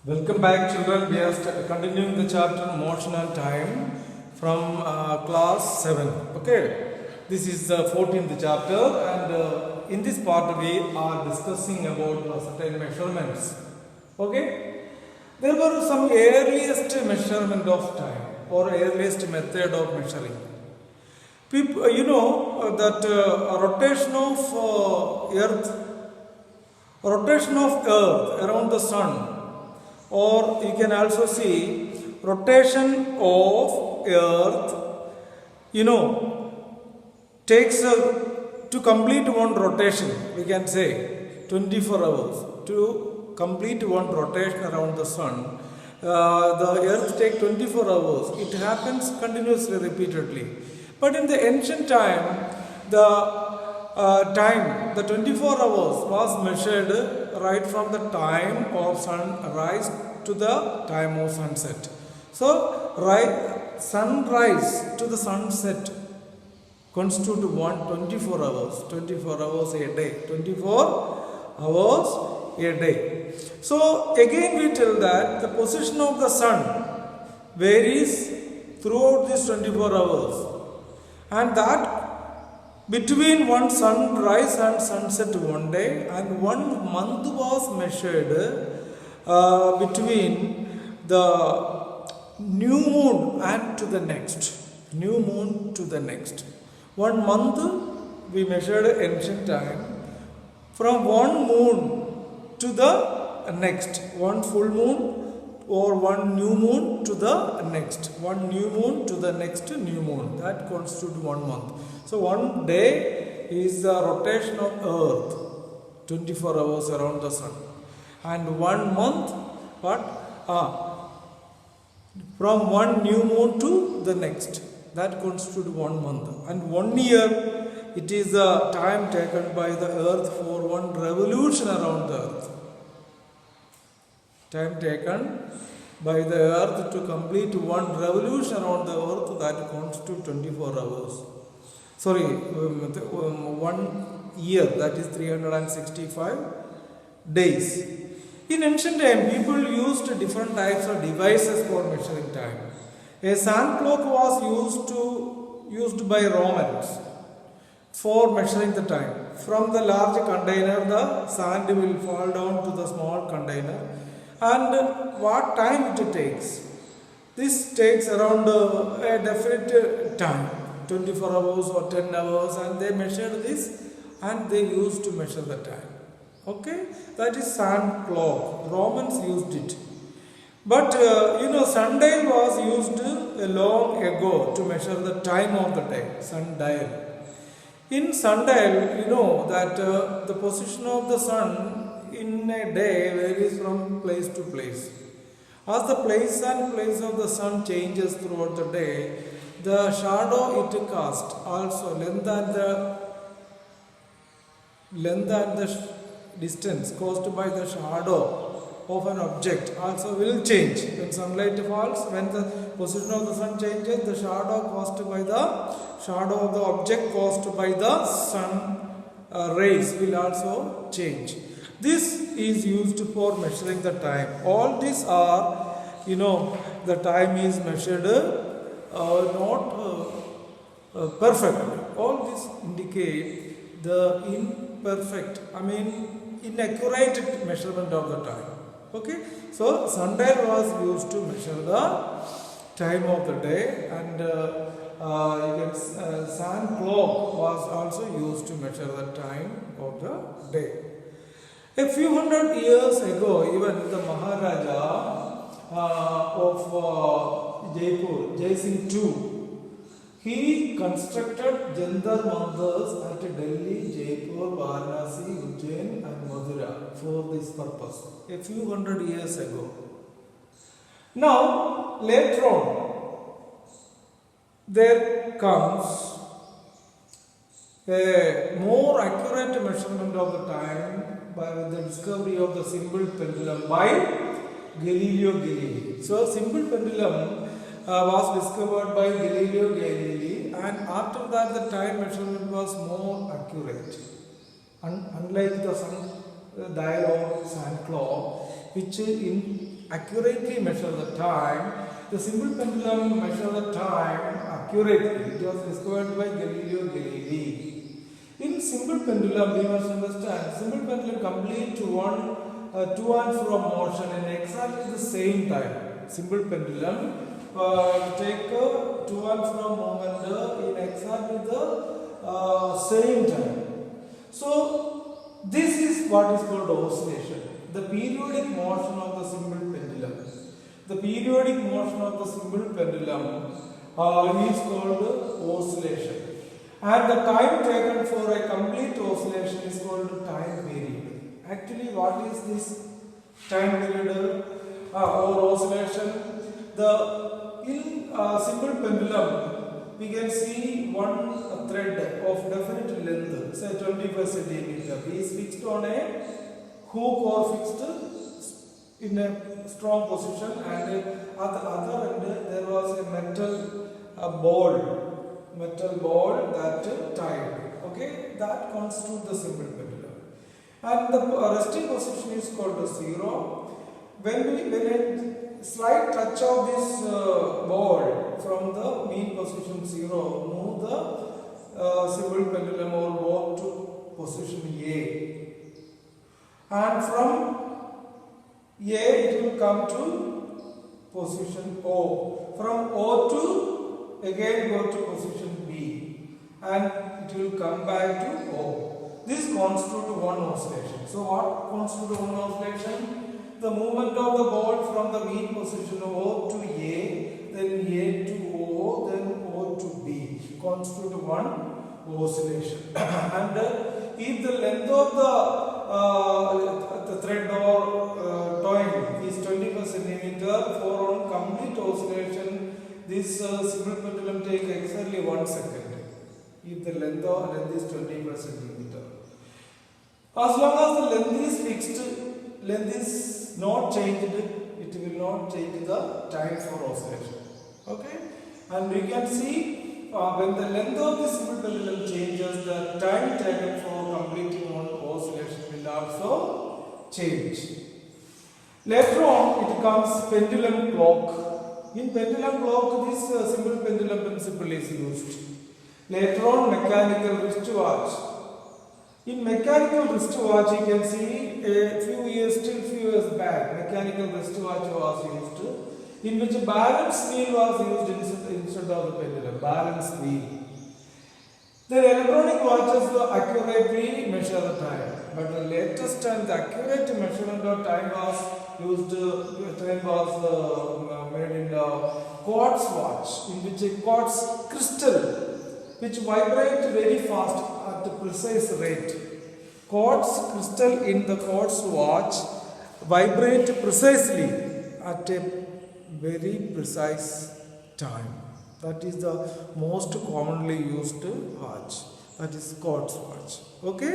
Welcome back, children. We are continuing the chapter Motion and Time from class 7. Okay, this is the 14th chapter, and in this part, we are discussing about certain measurements. Okay, there were some earliest measurement of time or earliest method of measuring. People, that rotation of Earth around the sun, or you can also see rotation of Earth, takes to complete one rotation, we can say 24 hours to complete one rotation around the sun. The Earth takes 24 hours. It happens continuously, repeatedly. But in the ancient time, the 24 hours was measured right from the time of sunrise to the time of sunset. So, sunrise to the sunset constitute 24 hours. 24 hours a day. 24 hours a day. So, again we tell that the position of the sun varies throughout these 24 hours. And that between one sunrise and sunset one day, and 1 month was measured between the new moon and to the next. New moon to the next. 1 month we measured ancient time from one moon to the next. One full moon or one new moon to the next. One new moon to the next new moon. That constitutes 1 month. So, one day is the rotation of Earth, 24 hours around the sun. And 1 month, from one new moon to the next. That constitutes 1 month. And 1 year, it is the time taken by the Earth for one revolution around the Earth. Time taken by the Earth to complete one revolution around the Earth, that constitutes 24 hours. 1 year, that is 365 days. In ancient time, people used different types of devices for measuring time. A sand clock was used by Romans for measuring the time. From the large container, the sand will fall down to the small container. And what time it takes? This takes around a definite time, 24 hours or 10 hours, and they measured this and they used to measure the time. Okay, that is sand clock. Romans used it. But sundial was used long ago to measure the time of the day. Sundial. In sundial, you know that the position of the sun in a day varies from place to place. As the place and place of the sun changes throughout the day, the shadow it casts, also length and the distance caused by the shadow of an object also will change. When sunlight falls, when the position of the sun changes, the shadow caused by the shadow of the object caused by the sun rays will also change. This is used for measuring the time. All these are, the time is measured not perfectly. All these indicate the inaccurate measurement of the time. Okay, so sundial was used to measure the time of the day, and sand clock was also used to measure the time of the day. A few hundred years ago, even the Maharaja of Jaipur, Jai Singh II, he constructed Jantar Mandars at Delhi, Jaipur, Varanasi, Ujjain and Mathura for this purpose. A few hundred years ago. Now, later on, there comes a more accurate measurement of the time by the discovery of the simple pendulum by Galileo Galilei. So, simple pendulum was discovered by Galileo Galilei, and after that the time measurement was more accurate. Unlike the sundial or sand clock, which in accurately measure the time. The simple pendulum measure the time accurately. It was discovered by Galileo Galilei. In simple pendulum, we must understand, simple pendulum complete one to and from motion in exactly the same time. Simple pendulum take to and from movement in exactly the same time. So this is what is called oscillation. The periodic motion of the simple pendulum. The periodic motion of the simple pendulum is called oscillation. And the time taken for a complete oscillation is called time period. Actually, what is this time period or oscillation? In simple pendulum, we can see one thread of definite length, say 25 centimeter, is fixed on a hook or fixed in a strong position, and at the other end there was a metal ball that tied. Okay, that constitutes the simple pendulum. And the resting position is called 0. When a slight touch of this ball from the mean position 0, move the simple pendulum or ball to position A. And from A it will come to position O. From O to again go to position B, and it will come back to O. This constitutes one oscillation. So what constitutes one oscillation? The movement of the ball from the mean position O to A, then A to O, then O to B constitute one oscillation. And if the length of the thread or toy is 25 centimeter, for one complete oscillation, this simple pendulum takes exactly 1 second. If the length is 25 centimeter. As long as the length is fixed, length is not changed, it will not change the time for oscillation. Okay? And we can see when the length of the simple pendulum changes, the time taken for completing one oscillation will also change. Later on, it comes pendulum clock. In pendulum clock, this simple pendulum principle is used. Later on, mechanical wristwatch. In mechanical wristwatch, you can see few years back, mechanical wristwatch was used, in which a balance wheel was used instead of the pendulum, balance wheel. The electronic watches accurately measure the time, but the latest time the accurate measurement of time was used. Time was made in the quartz watch, in which a quartz crystal which vibrate very fast at a precise rate. Quartz crystal in the quartz watch vibrate precisely at a very precise time. That is the most commonly used watch. That is quartz watch. Okay.